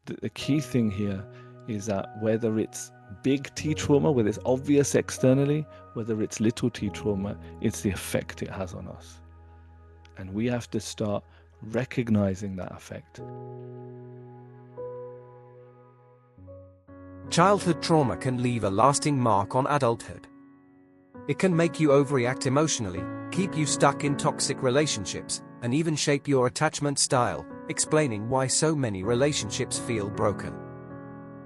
the key thing here is that whether it's big T trauma, whether it's obvious externally, whether it's little T trauma, it's the effect it has on us. And we have to start recognizing that effect. Childhood trauma can leave a lasting mark on adulthood. It can make you overreact emotionally, keep you stuck in toxic relationships, and even shape your attachment style, explaining why so many relationships feel broken.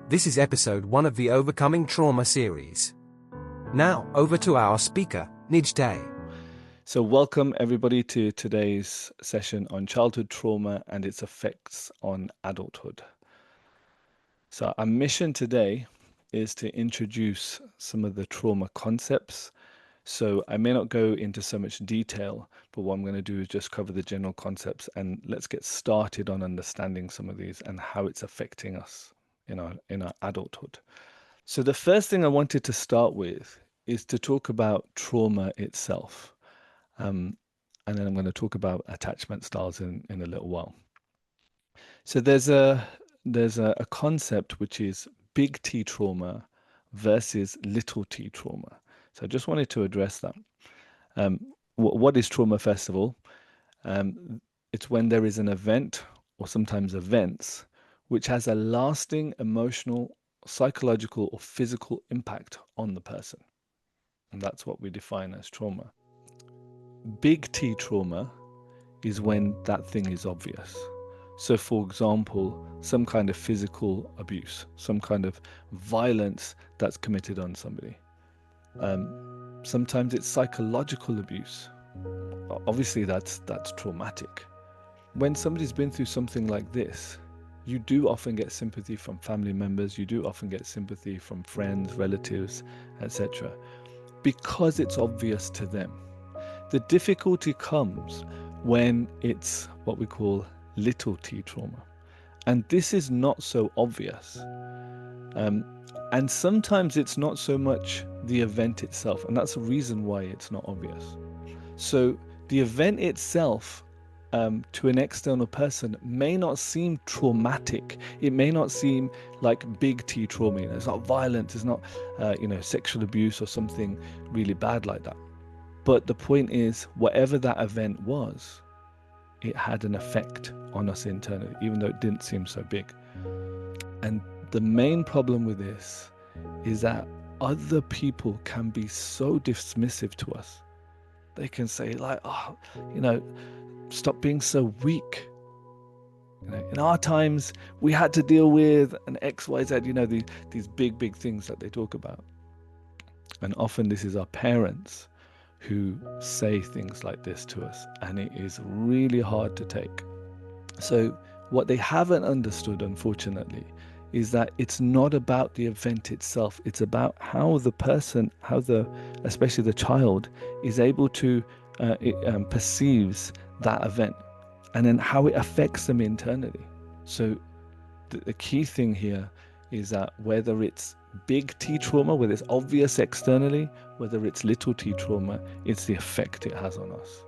This is episode 1 of the Overcoming Trauma series. Now, over to our speaker, Nij Dey. So welcome everybody to today's session on childhood trauma and its effects on adulthood. So our mission today is to introduce some of the trauma concepts. So I may not go into so much detail, but what I'm going to do is just cover the general concepts, and let's get started on understanding some of these and how it's affecting us in our adulthood. So the first thing I wanted to start with is to talk about trauma itself. And then I'm going to talk about attachment styles in a little while. So there's a concept which is big T trauma versus little T trauma. So I just wanted to address that. What is trauma, first of all? It's when there is an event, or sometimes events, which has a lasting emotional, psychological, or physical impact on the person. And that's what we define as trauma. Big T trauma is when that thing is obvious. So, for example, some kind of physical abuse, some kind of violence that's committed on somebody. Sometimes it's psychological abuse. Obviously, that's traumatic. When somebody's been through something like this, you do often get sympathy from family members, you do often get sympathy from friends, relatives, etc., because it's obvious to them. The difficulty comes when it's what we call little T trauma. And this is not so obvious. And sometimes it's not so much the event itself, and that's the reason why it's not obvious. So the event itself, to an external person, may not seem traumatic. It may not seem like big T trauma. It's not violent. It's not, sexual abuse or something really bad like that. But the point is, whatever that event was, it had an effect on us internally, even though it didn't seem so big. And the main problem with this is that other people can be so dismissive to us. They can say like, stop being so weak. In our times, we had to deal with an X, Y, Z, these big things that they talk about. And often this is our parents who say things like this to us, and it is really hard to take. So what they haven't understood, unfortunately, is that it's not about the event itself. It's about how the person, especially the child, is able to perceives that event, and then how it affects them internally. So the key thing here is that whether it's big T trauma, whether it's obvious externally, whether it's little T trauma, it's the effect it has on us.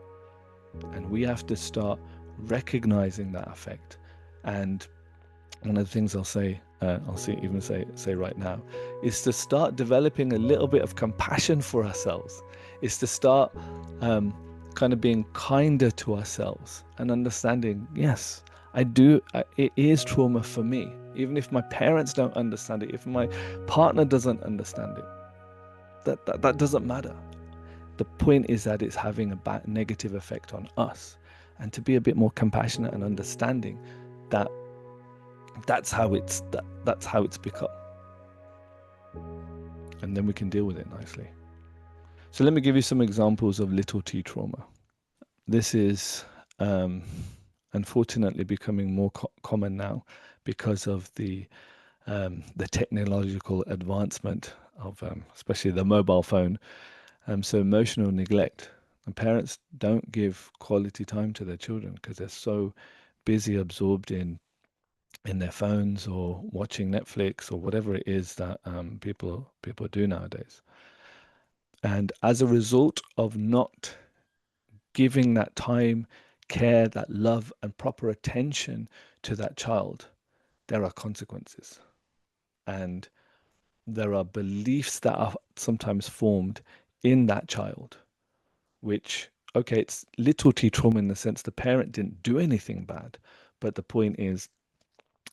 And we have to start recognizing that effect. And one of the things I'll say right now, is to start developing a little bit of compassion for ourselves. Is to start kind of being kinder to ourselves and understanding, yes, it is trauma for me. Even if my parents don't understand it, if my partner doesn't understand it, that doesn't matter. The point is that it's having a bad negative effect on us, and to be a bit more compassionate and understanding that that's how it's become, and then we can deal with it nicely. So let me give you some examples of little T trauma. This is unfortunately becoming more common now because of the technological advancement of especially the mobile phone. So emotional neglect. And parents don't give quality time to their children because they're so busy, absorbed in their phones or watching Netflix or whatever it is that people do nowadays. And as a result of not giving that time, care, that love and proper attention to that child, there are consequences. And there are beliefs that are sometimes formed in that child, which, okay, it's little t trauma in the sense the parent didn't do anything bad. But the point is,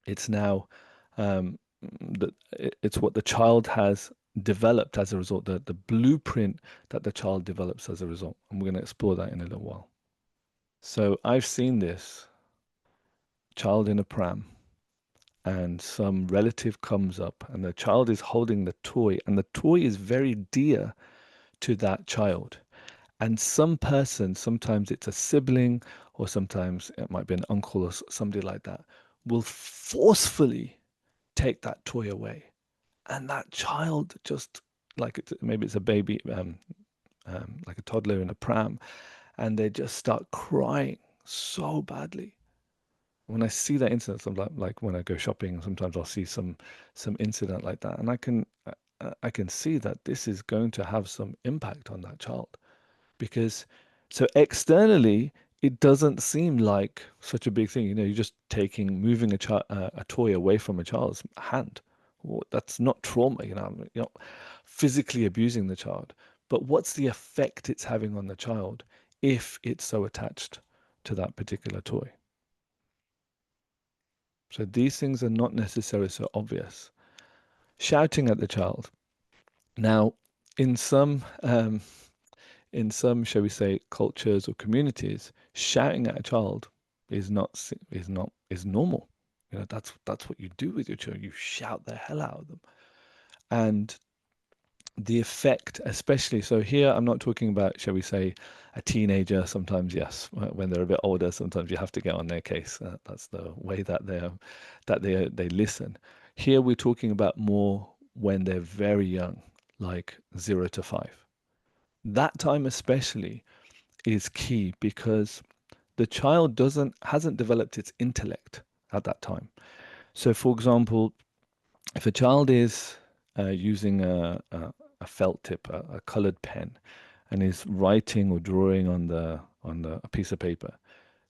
it's now that it's what the child has developed as a result, the blueprint that the child develops as a result. And we're going to explore that in a little while. So I've seen this child in a pram, and some relative comes up, and the child is holding the toy, and the toy is very dear to that child. And some person, sometimes it's a sibling, or sometimes it might be an uncle or somebody like that, will forcefully take that toy away. And that child just, like maybe it's a baby, like a toddler in a pram, and they just start crying so badly. When I see that incident, I'm like when I go shopping, sometimes I'll see some incident like that, and I can see that this is going to have some impact on that child. Because so externally it doesn't seem like such a big thing. You know, you're just moving a toy away from a child's hand. Well, that's not trauma. You're not physically abusing the child. But what's the effect it's having on the child if it's so attached to that particular toy? So these things are not necessarily so obvious. Shouting at the child. Now, in some shall we say, cultures or communities, shouting at a child is normal. You know, that's what you do with your children. You shout the hell out of them. And the effect, especially, so here I'm not talking about, shall we say, a teenager. Sometimes, yes, when they're a bit older, sometimes you have to get on their case. That's the way that they listen. Here we're talking about more when they're very young, like 0 to 5. That time especially is key because the child hasn't developed its intellect at that time. So, for example, if a child is using a felt tip, a colored pen, and is writing or drawing on a piece of paper,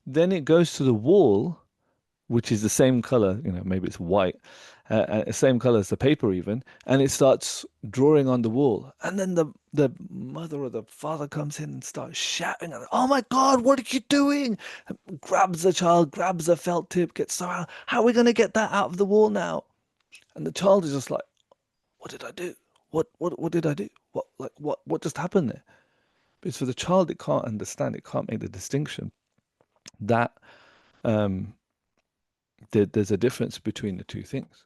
then it goes to the wall, which is the same color, maybe it's white, same color as the paper even, and it starts drawing on the wall. And then the mother or the father comes in and starts shouting at her, "Oh my God, what are you doing?" And grabs the child, grabs a felt tip, gets so out. How are we going to get that out of the wall now? And the child is just like, "What did I do? What did I do? What just happened there?" Because for the child, it can't understand, it can't make the distinction that um, there's a difference between the two things.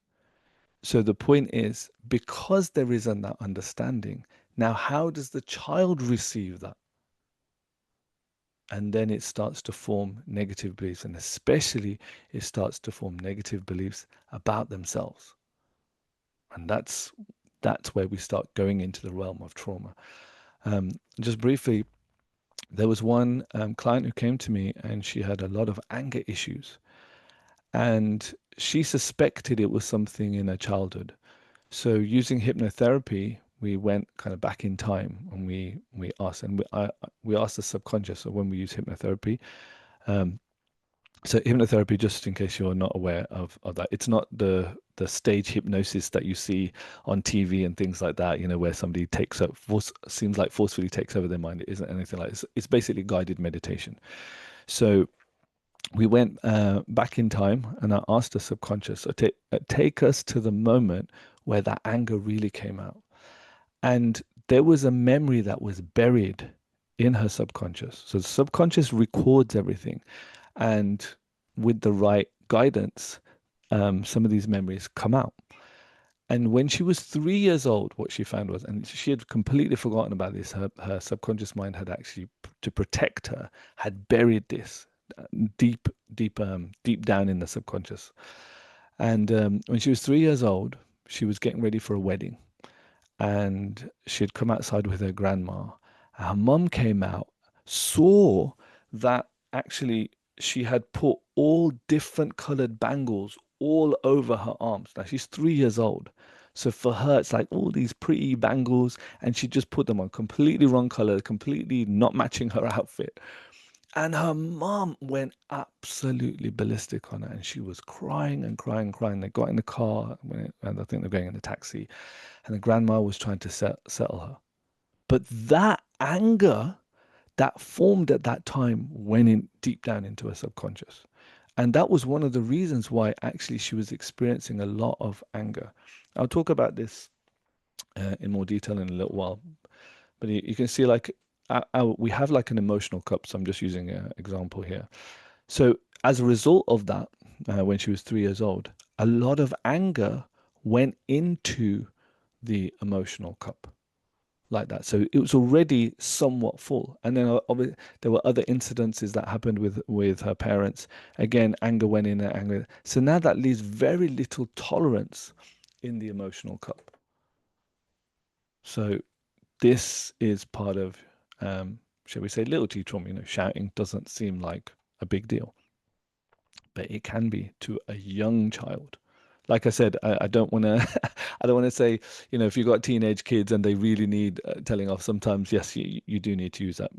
So the point is, because there isn't that understanding, now how does the child receive that? And then it starts to form negative beliefs, and especially it starts to form negative beliefs about themselves. And that's where we start going into the realm of trauma. Just briefly, there was one client who came to me, and she had a lot of anger issues, and she suspected it was something in her childhood. So using hypnotherapy, we went kind of back in time, and we asked, and we asked the subconscious. So when we use hypnotherapy, um, so hypnotherapy, just in case you're not aware of that, it's not the stage hypnosis that you see on TV and things like that. Where somebody seems like forcefully takes over their mind. It isn't anything like this. It's basically guided meditation. So we went back in time, and I asked the subconscious, so take us to the moment where that anger really came out. And there was a memory that was buried in her subconscious. So the subconscious records everything. And with the right guidance, some of these memories come out. And when she was 3 years old, what she found was, and she had completely forgotten about this, her subconscious mind had actually, to protect her, had buried this deep, deep down in the subconscious. And when she was 3 years old, she was getting ready for a wedding, and she had come outside with her grandma. Her mum came out, saw that actually she had put all different colored bangles all over her arms. Now she's 3 years old. So for her, it's like all these pretty bangles, and she just put them on completely wrong color, completely not matching her outfit. And her mom went absolutely ballistic on her, and she was crying and crying and crying. They got in the car, and I think they're going in the taxi, and the grandma was trying to settle her. But that anger that formed at that time went in deep down into her subconscious. And that was one of the reasons why actually she was experiencing a lot of anger. I'll talk about this in more detail in a little while, but you can see like we have like an emotional cup. So I'm just using an example here. So as a result of that, when she was 3 years old, a lot of anger went into the emotional cup like that. So it was already somewhat full. And then there were other incidences that happened with her parents. Again, anger went in and anger. So now that leaves very little tolerance in the emotional cup. So this is part of, shall we say, little t trauma. Shouting doesn't seem like a big deal, but it can be to a young child. Like I said, I don't want to, I don't want to say, if you've got teenage kids and they really need telling off, sometimes, yes, you do need to use that,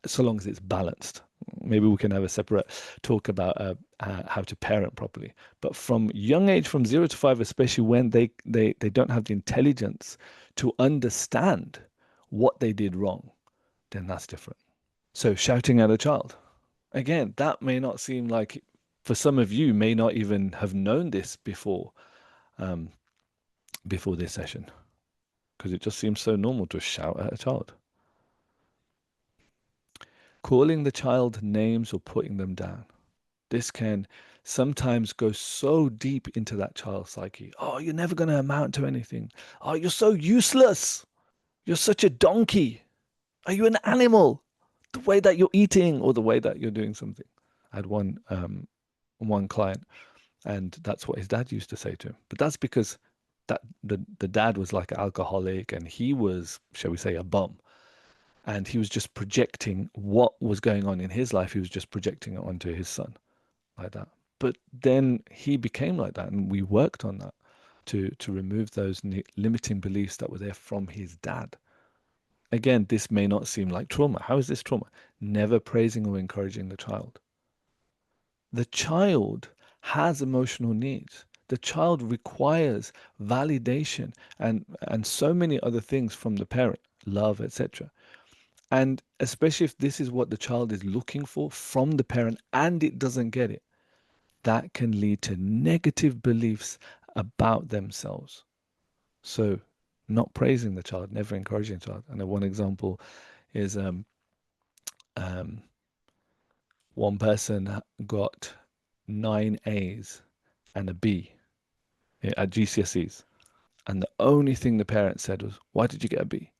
so long as it's balanced. Maybe we can have a separate talk about how to parent properly. But from young age, from 0 to 5, especially when they don't have the intelligence to understand what they did wrong, then that's different. So shouting at a child. Again, that may not seem like, for some of you, may not even have known this um, before this session, because it just seems so normal to shout at a child. Calling the child names or putting them down. This can sometimes go so deep into that child's psyche. Oh, you're never going to amount to anything. Oh, you're so useless. You're such a donkey. Are you an animal? The way that you're eating or the way that you're doing something. I had one client, and that's what his dad used to say to him. But that's because the dad was like an alcoholic, and he was, shall we say, a bum. And he was just projecting what was going on in his life. He was just projecting it onto his son like that. But then he became like that, and we worked on that to remove those limiting beliefs that were there from his dad. Again, this may not seem like trauma. How is this trauma? Never praising or encouraging the child. The child has emotional needs. The child requires validation and so many other things from the parent, love, etc. And especially if this is what the child is looking for from the parent and it doesn't get it, that can lead to negative beliefs about themselves. So, not praising the child, never encouraging the child. And one example is um, one person got 9 A's and a B at GCSEs. And the only thing the parent said was, "Why did you get a B?"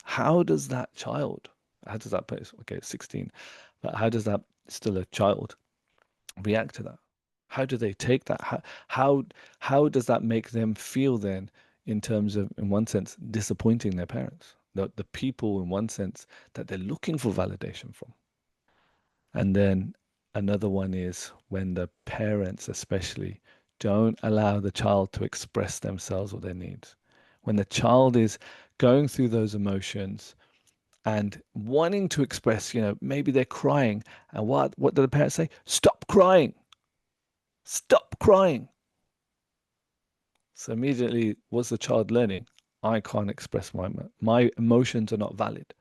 How does that child, how does that person, okay, it's 16, but how does that, still a child, react to that? How do they take that? How does that make them feel then, in terms of, in one sense, disappointing their parents, the people, in one sense, that they're looking for validation from? And then another one is when the parents, especially, don't allow the child to express themselves or their needs. When the child is going through those emotions and wanting to express, maybe they're crying. And what do the parents say? Stop crying. Stop crying. So immediately, what's the child learning? I can't express my emotions are not valid.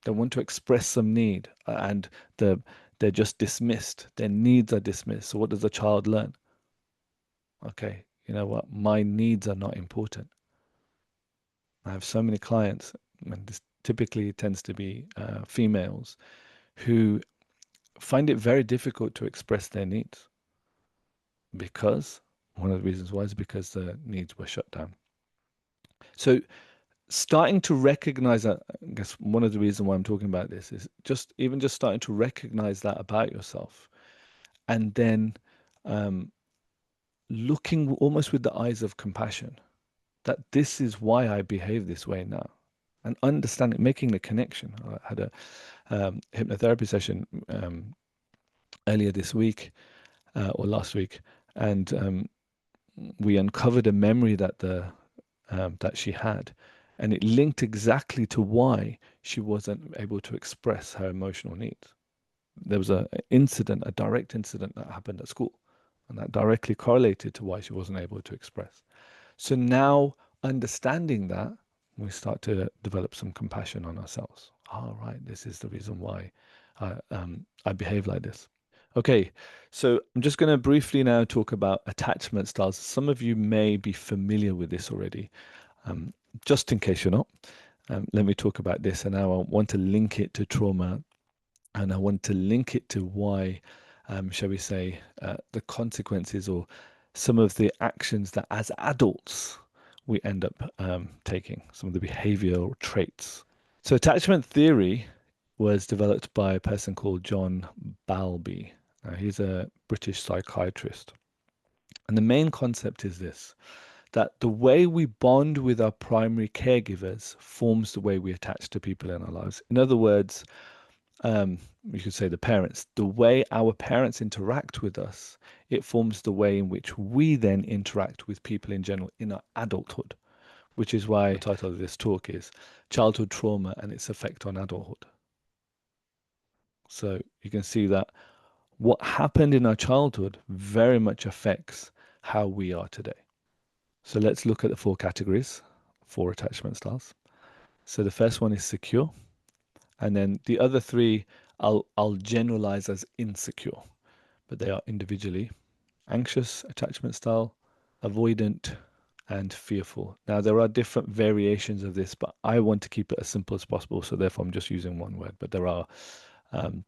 They want to express some need, and the they're just dismissed. Their needs are dismissed. So what does the child learn? Okay, you know what? My needs are not important. I have so many clients, and this typically tends to be females, who find it very difficult to express their needs, because one of the reasons why is because the needs were shut down. So starting to recognize that, I guess one of the reasons why I'm talking about this is just starting to recognize that about yourself, and then um, looking almost with the eyes of compassion, that this is why I behave this way now, and understanding, making the connection. I had a hypnotherapy session earlier this week, or last week, and we uncovered a memory that she had, and it linked exactly to why she wasn't able to express her emotional needs. There was a incident, a direct incident that happened at school, and that directly correlated to why she wasn't able to express. So now, understanding that, we start to develop some compassion on ourselves. All right, this is the reason why I behave like this. Okay, so I'm just going to briefly now talk about attachment styles. Some of you may be familiar with this already. Um, just in case you're not, let me talk about this. And now I want to link it to trauma, and I want to link it to why, shall we say, the consequences or some of the actions that as adults we end up taking, some of the behavioral traits. So, attachment theory was developed by a person called John Bowlby. He's a British psychiatrist. And the main concept is this, that the way we bond with our primary caregivers forms the way we attach to people in our lives. In other words, you could say the parents, the way our parents interact with us, it forms the way in which we then interact with people in general in our adulthood, which is why the title of this talk is Childhood Trauma and Its Effect on Adulthood. So you can see that what happened in our childhood very much affects how we are today. So let's look at the four categories, four attachment styles. So the first one is secure, and then the other three I'll generalize as insecure, but they are individually anxious attachment style, avoidant, and fearful. Now there are different variations of this, but I want to keep it as simple as possible, so therefore I'm just using one word. But um,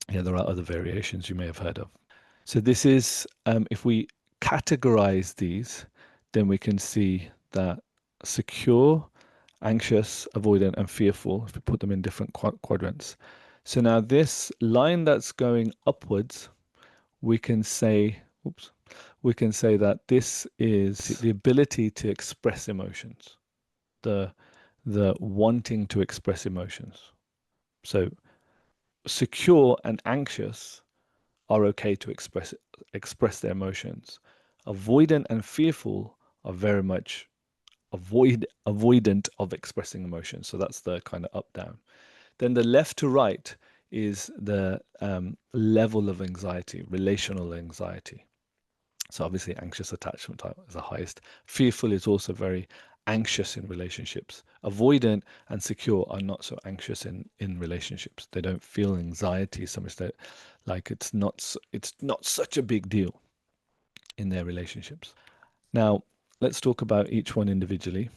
there are other variations you may have heard of. So this is, if we categorize these, then we can see that secure, anxious, avoidant, and fearful, if we put them in different quadrants. So now this line that's going upwards, we can say, oops, we can say that this is the ability to express emotions, the wanting to express emotions. So secure and anxious are okay to express their emotions. Avoidant and fearful are very much avoidant of expressing emotions. So that's the kind of up down. Then the left to right is the level of anxiety, relational anxiety. So obviously anxious attachment type is the highest. Fearful is also very anxious in relationships. Avoidant and secure are not so anxious in relationships. They don't feel anxiety so much that like it's not such a big deal in their relationships. Now, let's talk about each one individually.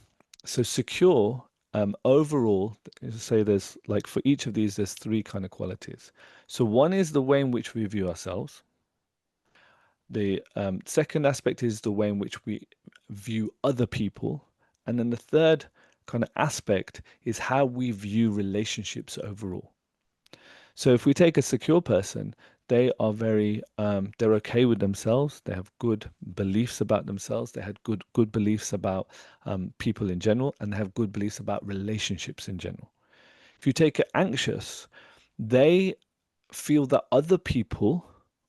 So secure, overall, say there's like for each of these, there's three kind of qualities. So one is the way in which we view ourselves. The second aspect is the way in which we view other people. And then the third kind of aspect is how we view relationships overall. So if we take a secure person, they are they're okay with themselves. They have good beliefs about themselves. They had good beliefs about people in general, and they have good beliefs about relationships in general. If you take it anxious, they feel that other people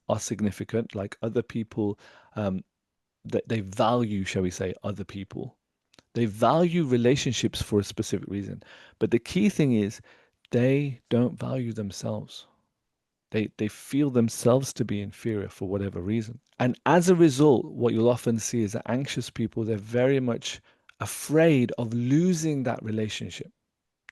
are significant, like other people, that they value, shall we say, other people. They value relationships for a specific reason. But the key thing is they don't value themselves. They feel themselves to be inferior for whatever reason. And as a result, what you'll often see is that anxious people, they're very much afraid of losing that relationship.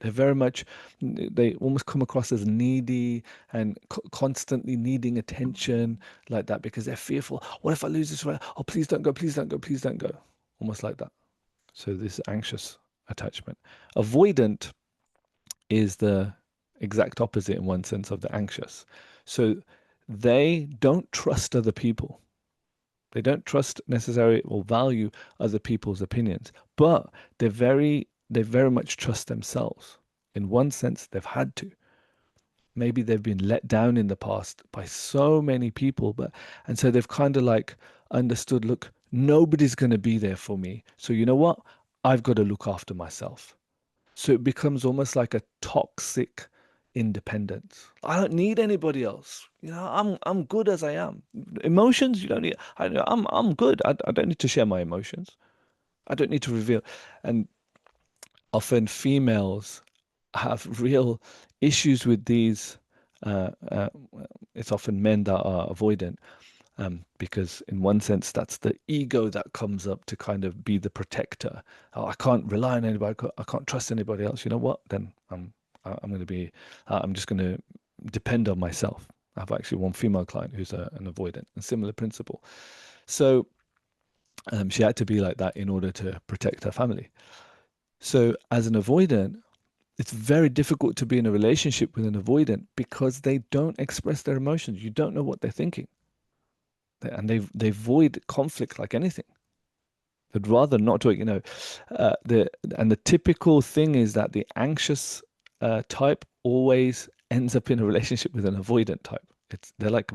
They're very much, they almost come across as needy and constantly needing attention like that because they're fearful. What if I lose this? Oh, please don't go, please don't go, please don't go. Almost like that. So this anxious attachment. Avoidant is the exact opposite in one sense of the anxious. So they don't trust other people. They don't trust necessarily or value other people's opinions, but they very much trust themselves. In one sense, they've had to. Maybe they've been let down in the past by so many people, and so they've kind of like understood, look, nobody's going to be there for me. So you know what? I've got to look after myself. So it becomes almost like a toxic independence. I don't need anybody else. I'm good as I am. Emotions, you don't need. I'm good. I don't need to share my emotions. I don't need to reveal. And often females have real issues with these. Uh, uh, it's often men that are avoidant, because in one sense that's the ego that comes up to kind of be the protector. Oh, I can't rely on anybody. I can't trust anybody else. You know what? Then I'm going to be. I'm just going to depend on myself. I have actually one female client who's an avoidant, a similar principle. So she had to be like that in order to protect her family. So as an avoidant, it's very difficult to be in a relationship with an avoidant because they don't express their emotions. You don't know what they're thinking, and they avoid conflict like anything. They'd rather not talk. The typical thing is that the anxious type always ends up in a relationship with an avoidant type. They're like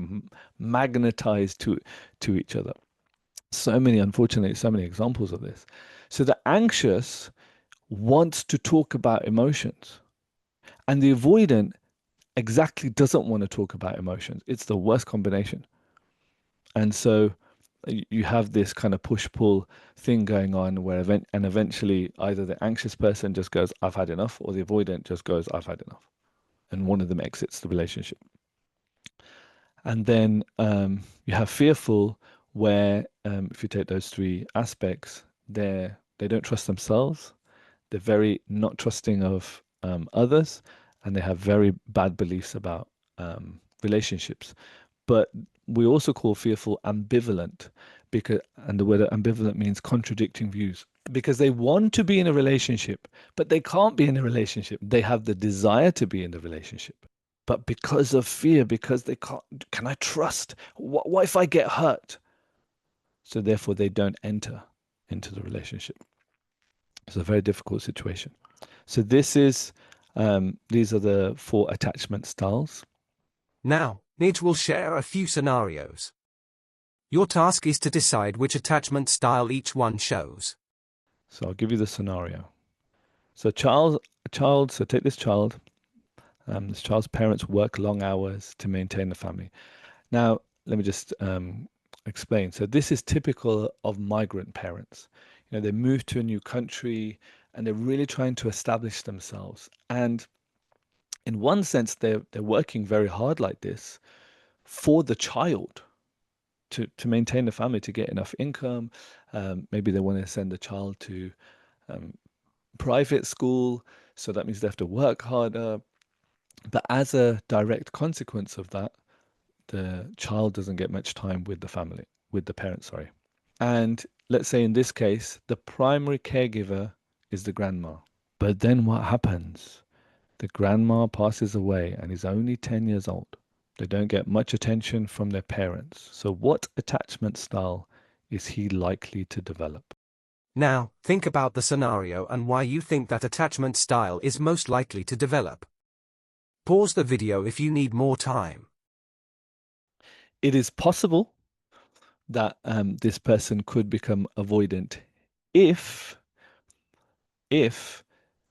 magnetized to each other. Unfortunately, so many examples of this. So the anxious wants to talk about emotions, and the avoidant exactly doesn't want to talk about emotions. It's the worst combination. And so you have this kind of push-pull thing going on where eventually either the anxious person just goes, I've had enough, or the avoidant just goes, I've had enough. And one of them exits the relationship. And then you have fearful, where if you take those three aspects, they don't trust themselves. They're very not trusting of others, and they have very bad beliefs about relationships. But we also call fearful ambivalent, and the word ambivalent means contradicting views, because they want to be in a relationship, but they can't be in a relationship. They have the desire to be in the relationship, but because of fear, because they can't, can I trust? What if I get hurt? So therefore, they don't enter into the relationship. It's a very difficult situation. So these are the four attachment styles. Now, Nij will share a few scenarios. Your task is to decide which attachment style each one shows. So I'll give you the scenario. So so take this child. This child's parents work long hours to maintain the family. Now, let me just explain. So this is typical of migrant parents. They move to a new country and they're really trying to establish themselves. And in one sense, they're working very hard like this for the child to maintain the family, to get enough income. Maybe they want to send the child to um, private school, so that means they have to work harder. But as a direct consequence of that, the child doesn't get much time with the family, with the parents, sorry. And let's say in this case, the primary caregiver is the grandma. But then what happens? The grandma passes away and is only 10 years old. They don't get much attention from their parents. So, what attachment style is he likely to develop? Now, think about the scenario and why you think that attachment style is most likely to develop. Pause the video if you need more time. It is possible that this person could become avoidant if if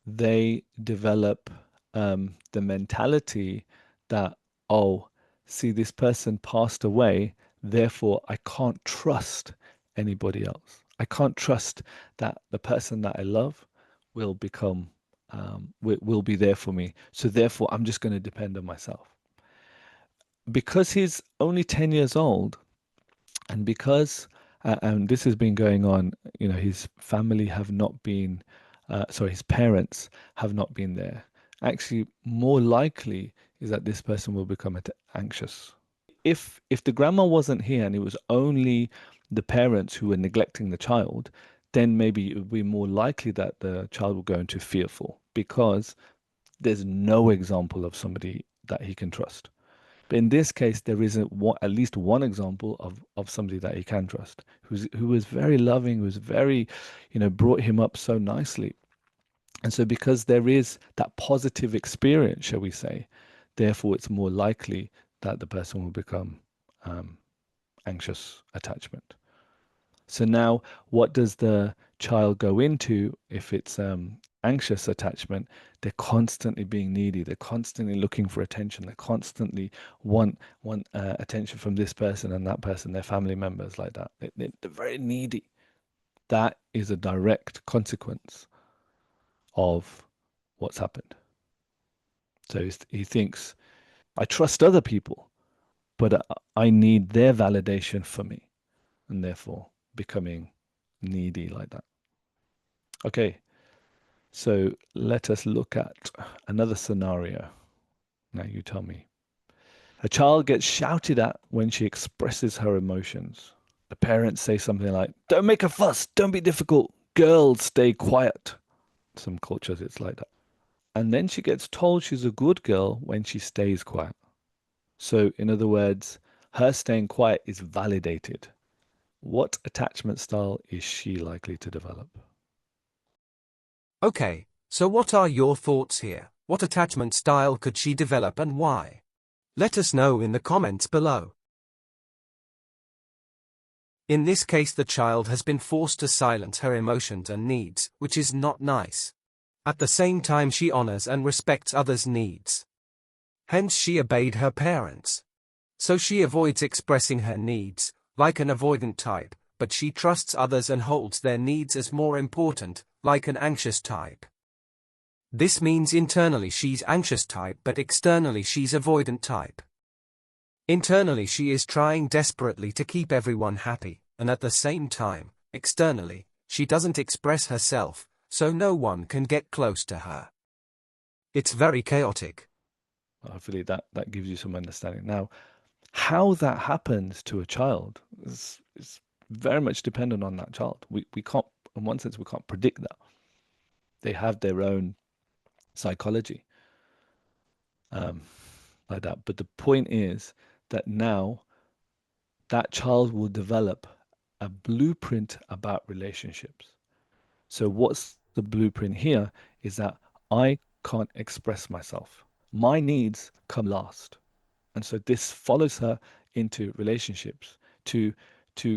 they develop the mentality that, oh, see, this person passed away, therefore I can't trust anybody else. I can't trust that the person that I love will become, will be there for me. So therefore, I'm just going to depend on myself. Because he's only 10 years old, and because and this has been going on, his family have not been, sorry, his parents have not been there. Actually, more likely is that this person will become anxious. If the grandma wasn't here and it was only the parents who were neglecting the child, then maybe it would be more likely that the child will go into fearful, because there's no example of somebody that he can trust. But in this case, there is at least one example of somebody that he can trust, who was very loving, who was very, brought him up so nicely. And so because there is that positive experience, shall we say, therefore it's more likely that the person will become um, anxious attachment. So now, what does the child go into if it's anxious attachment? They're constantly being needy. They're constantly looking for attention. They constantly want attention from this person and that person, their family members, like that. They're very needy. That is a direct consequence of what's happened. So he thinks, I trust other people, but I need their validation for me, and therefore becoming needy like that. Okay, so let us look at another scenario. Now you tell me. A child gets shouted at when she expresses her emotions. The parents say something like, don't make a fuss, don't be difficult, girls stay quiet. Some cultures it's like that. And then she gets told she's a good girl when she stays quiet. So, in other words, her staying quiet is validated. What attachment style is she likely to develop? Okay, so what are your thoughts here? What attachment style could she develop and why? Let us know in the comments below. In this case, the child has been forced to silence her emotions and needs, which is not nice. At the same time, she honors and respects others' needs. Hence, she obeyed her parents. So she avoids expressing her needs, like an avoidant type, but she trusts others and holds their needs as more important, like an anxious type. This means internally she's anxious type, but externally she's avoidant type. Internally she is trying desperately to keep everyone happy, and at the same time, externally, she doesn't express herself, so no one can get close to her. It's very chaotic. Hopefully that gives you some understanding. Now, how that happens to a child is very much dependent on that child. We can't, in one sense, we can't predict that. They have their own psychology um, like that. But the point is that now that child will develop a blueprint about relationships. So, what's the blueprint here is that I can't express myself. My needs come last. And so this follows her into relationships to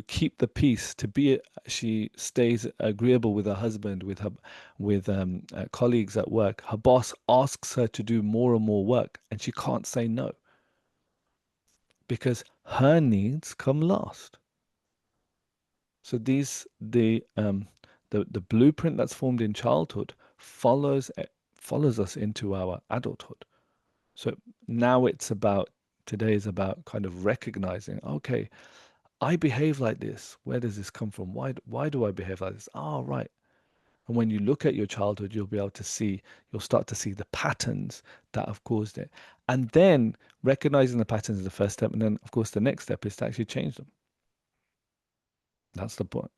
keep the peace, to be she stays agreeable with her husband, with colleagues at work. Her boss asks her to do more and more work, and she can't say no because her needs come last. So the blueprint that's formed in childhood follows us into our adulthood. So now today is about kind of recognizing, okay, I behave like this. Where does this come from? Why do I behave like this? Oh, right. And when you look at your childhood, you'll start to see the patterns that have caused it. And then recognizing the patterns is the first step. And then, of course, the next step is to actually change them. That's the point.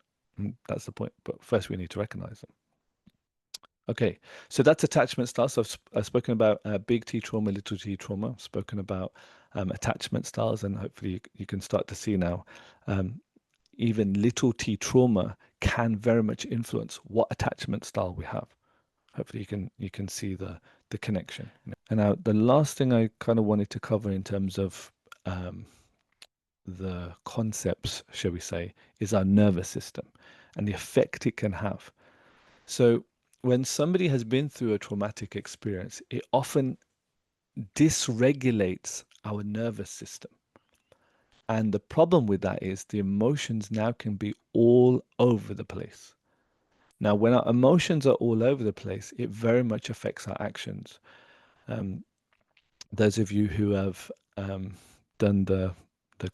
That's the point. But first, we need to recognize them. Okay, so that's attachment styles. So I've spoken about big T trauma, little t trauma. I've spoken about attachment styles, and hopefully you can start to see now um, even little t trauma can very much influence what attachment style we have. Hopefully you can see the connection. And now the last thing I kind of wanted to cover in terms of um, the concepts, shall we say, is our nervous system and the effect it can have. So when somebody has been through a traumatic experience, it often dysregulates our nervous system. And the problem with that is the emotions now can be all over the place. Now, when our emotions are all over the place, it very much affects our actions. Um, those of you who have done the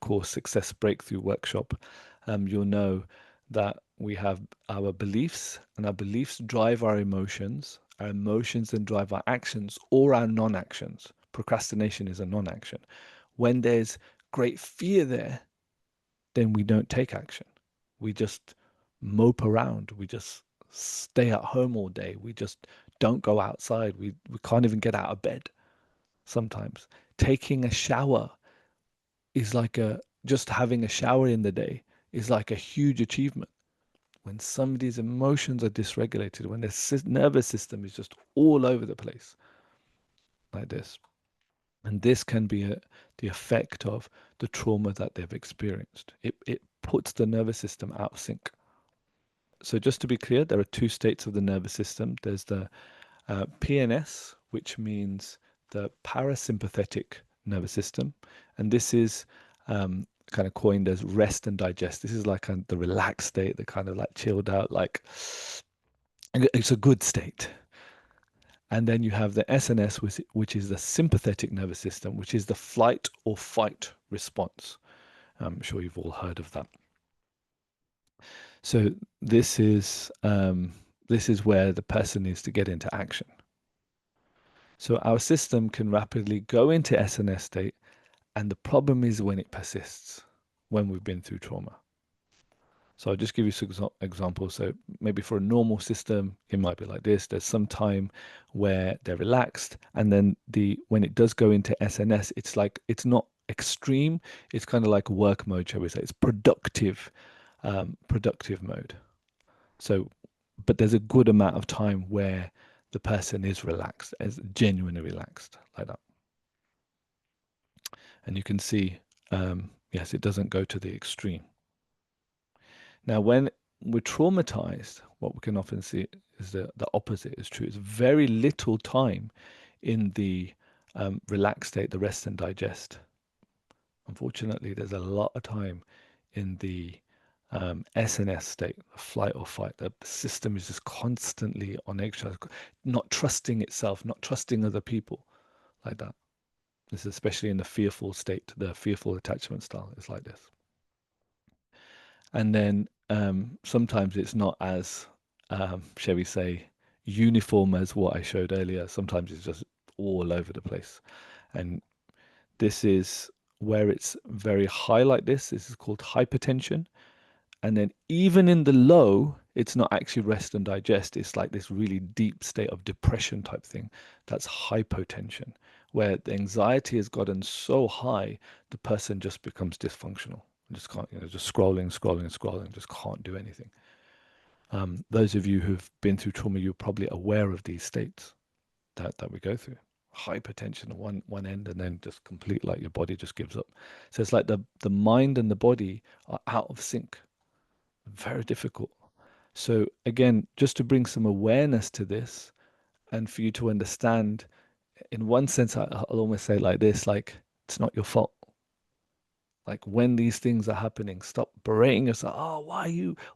course Success Breakthrough Workshop, you'll know that we have our beliefs, and our beliefs drive our emotions. Our emotions then drive our actions or our non-actions. Procrastination is a non-action. When there's great fear there, then we don't take action. We just mope around. We just stay at home all day. We just don't go outside. We can't even get out of bed sometimes. Taking a shower is like just having a shower in the day is like a huge achievement. When somebody's emotions are dysregulated, when their nervous system is just all over the place like this. And this can be the effect of the trauma that they've experienced. It puts the nervous system out of sync. So just to be clear, there are two states of the nervous system. There's the PNS, which means the parasympathetic nervous system. And this is kind of coined as rest and digest. This is like the relaxed state, the kind of like chilled out, like it's a good state. And then you have the SNS, which is the sympathetic nervous system, which is the flight or fight response. I'm sure you've all heard of that. So this is where the person needs to get into action. So our system can rapidly go into SNS state, and the problem is when it persists, when we've been through trauma. So I'll just give you some examples. So maybe for a normal system, it might be like this. There's some time where they're relaxed, and then when it does go into SNS, it's like it's not extreme. It's kind of like work mode, shall we say? It's productive mode. So, but there's a good amount of time where the person is relaxed, is genuinely relaxed, like that. And you can see, yes, it doesn't go to the extreme. Now, when we're traumatized, what we can often see is the opposite is true. It's very little time in the relaxed state, the rest and digest. Unfortunately, there's a lot of time in the SNS state, flight or fight. The system is just constantly on eggshells, not trusting itself, not trusting other people, like that. This is especially in the fearful state, the fearful attachment style is like this. And then sometimes it's not as, shall we say, uniform as what I showed earlier. Sometimes it's just all over the place. And this is where it's very high like this. This is called hypertension. And then even in the low, it's not actually rest and digest. It's like this really deep state of depression type thing. That's hypotension, where the anxiety has gotten so high, the person just becomes dysfunctional. Just can't, just scrolling, just can't do anything. Those of you who've been through trauma, you're probably aware of these states that we go through. Hypertension at one end, and then just complete, like your body just gives up. So it's like the mind and the body are out of sync. Very difficult. So again, just to bring some awareness to this and for you to understand, in one sense, I'll almost say like this, like it's not your fault. Like when these things are happening, stop berating yourself. Oh, why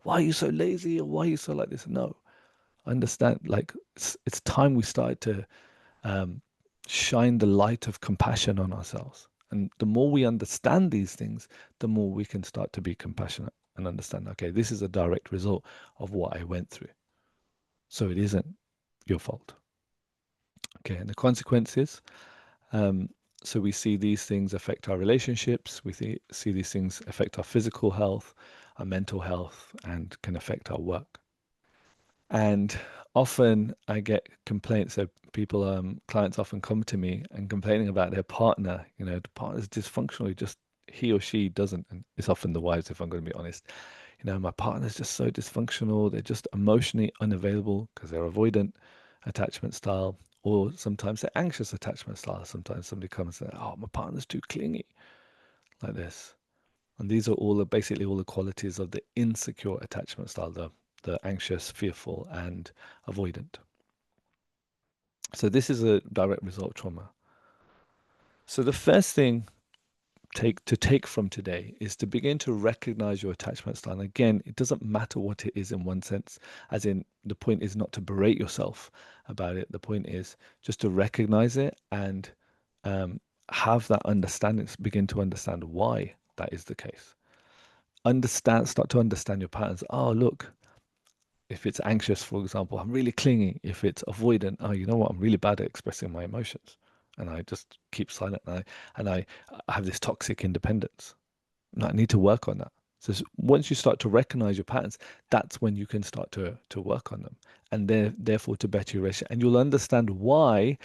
are you so lazy? Or why are you so like this? No, understand, like it's time we started to um, shine the light of compassion on ourselves. And the more we understand these things, the more we can start to be compassionate and understand, okay, this is a direct result of what I went through. So it isn't your fault. Okay, and the consequences. Um, so we see these things affect our relationships. We see these things affect our physical health, our mental health, and can affect our work. And often I get complaints. So people, clients often come to me and complaining about their partner. The partner's dysfunctional. Just he or she doesn't. And it's often the wives, if I'm going to be honest. My partner's just so dysfunctional. They're just emotionally unavailable because they're avoidant attachment style, or sometimes they're anxious attachment style. Sometimes somebody comes and says, "Oh, my partner's too clingy," like this. And these are basically all the qualities of the insecure attachment style, the anxious, fearful, and avoidant. So this is a direct result of trauma. So the first thing to take from today is to begin to recognize your attachment style. And again, it doesn't matter what it is in one sense, as in the point is not to berate yourself about it. The point is just to recognize it and have that understanding, begin to understand why that is the case. Start to understand your patterns. Oh, look, if it's anxious, for example, I'm really clingy. If it's avoidant, oh, you know what? I'm really bad at expressing my emotions, and I just keep silent. And I have this toxic independence. And I need to work on that. So once you start to recognize your patterns, that's when you can start to work on them, and therefore to better your relationship. And you'll understand why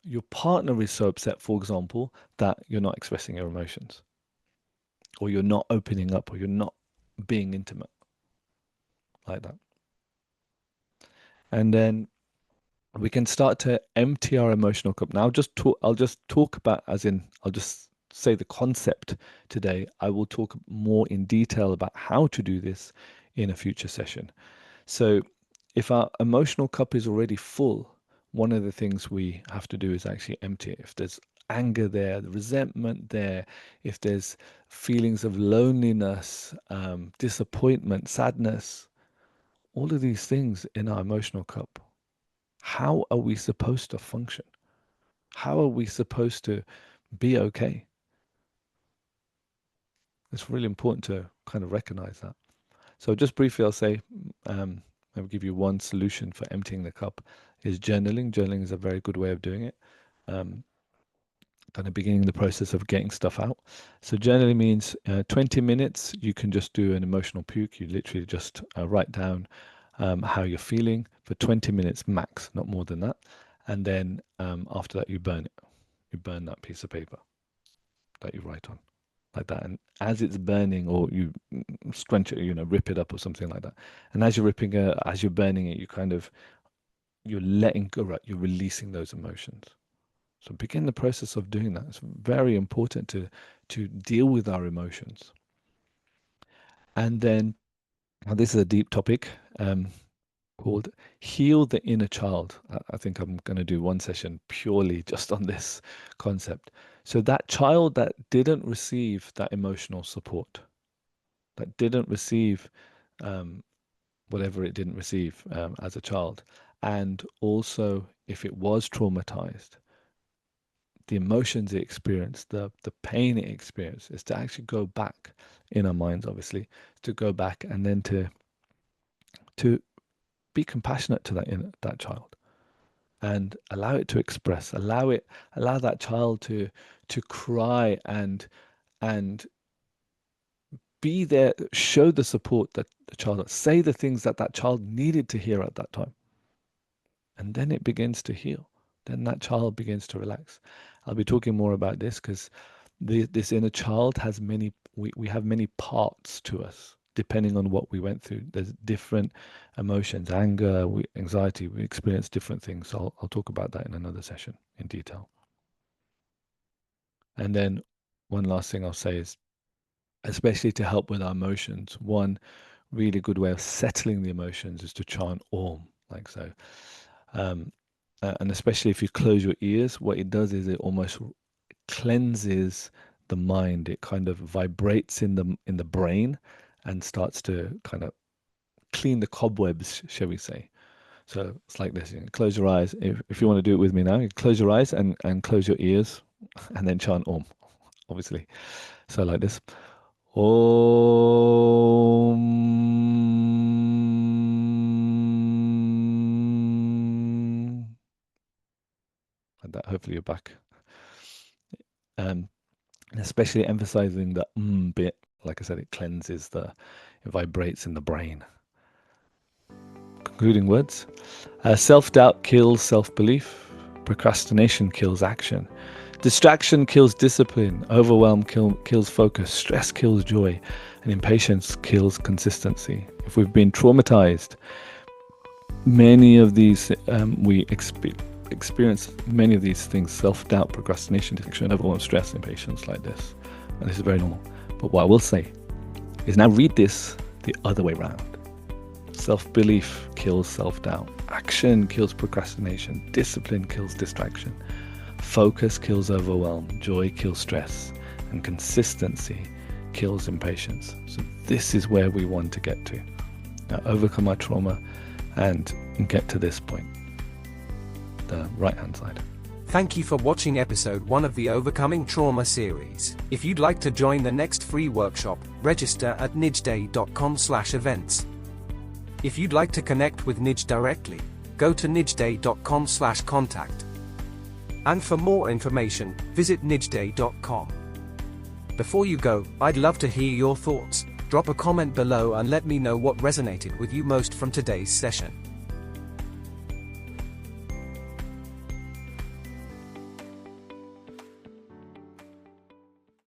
your partner is so upset, for example, that you're not expressing your emotions, or you're not opening up, or you're not being intimate like that. And then we can start to empty our emotional cup. Now, I'll just talk about, as in, I'll just say the concept today. I will talk more in detail about how to do this in a future session. So, if our emotional cup is already full, one of the things we have to do is actually empty it. If there's anger there, the resentment there, if there's feelings of loneliness, disappointment, sadness, all of these things in our emotional cup, How are we supposed to function? How are we supposed to be okay? It's really important to kind of recognize that. So just briefly, I'll say, I'll give you one solution for emptying the cup is journaling. Journaling is a very good way of doing it. Um, kind of beginning the process of getting stuff out. So journaling means 20 minutes, you can just do an emotional puke. You literally just write down how you're feeling for 20 minutes max, not more than that. And then after that, you burn it. You burn that piece of paper that you write on like that. And as it's burning, or you scrunch it, rip it up or something like that. And as you're ripping it, as you're burning it, you're letting go, right? You're releasing those emotions. So begin the process of doing that. It's very important to deal with our emotions. And then, now this is a deep topic called heal the inner child. I think I'm going to do one session purely just on this concept. So that child that didn't receive that emotional support, that didn't receive whatever it didn't receive as a child, and also if it was traumatized, the emotions it experienced, the pain it experienced, is to actually go back in our minds, obviously, to go back and then to be compassionate to that child and allow it to express, allow that child to cry and be there, show the support that the child, say the things that that child needed to hear at that time. And then it begins to heal. Then that child begins to relax. I'll be talking more about this because this inner child has we have many parts to us depending on what we went through. There's different emotions, anger, anxiety. We experience different things. So I'll talk about that in another session in detail. And then one last thing I'll say is, especially to help with our emotions, one really good way of settling the emotions is to chant Om, like so. And especially if you close your ears, what it does is it almost cleanses the mind. It kind of vibrates in the brain and starts to kind of clean the cobwebs, shall we say. So it's like this. Close your eyes. If you want to do it with me now, you close your eyes and close your ears and then chant Om, obviously. So like this. Om. Like that. Hopefully you're back. Especially emphasizing the bit. Like I said, it cleanses it vibrates in the brain. Concluding words. Self-doubt kills self-belief. Procrastination kills action. Distraction kills discipline. Overwhelm kills focus. Stress kills joy. And impatience kills consistency. If we've been traumatized, many of these we experience many of these things: self-doubt, procrastination, distraction, overwhelm, stress, impatience, like this. And this is very normal. But what I will say is, now read this the other way around. Self-belief kills self-doubt. Action kills procrastination. Discipline kills distraction. Focus kills overwhelm. Joy kills stress. And consistency kills impatience. So this is where we want to get to. Now overcome our trauma and get to this point. The right-hand side. Thank you for watching episode 1 of the Overcoming Trauma series. If you'd like to join the next free workshop, register at nijday.com/events. If you'd like to connect with Nij directly, go to nijday.com/contact. And for more information, visit nijday.com. Before you go, I'd love to hear your thoughts. Drop a comment below and let me know what resonated with you most from today's session.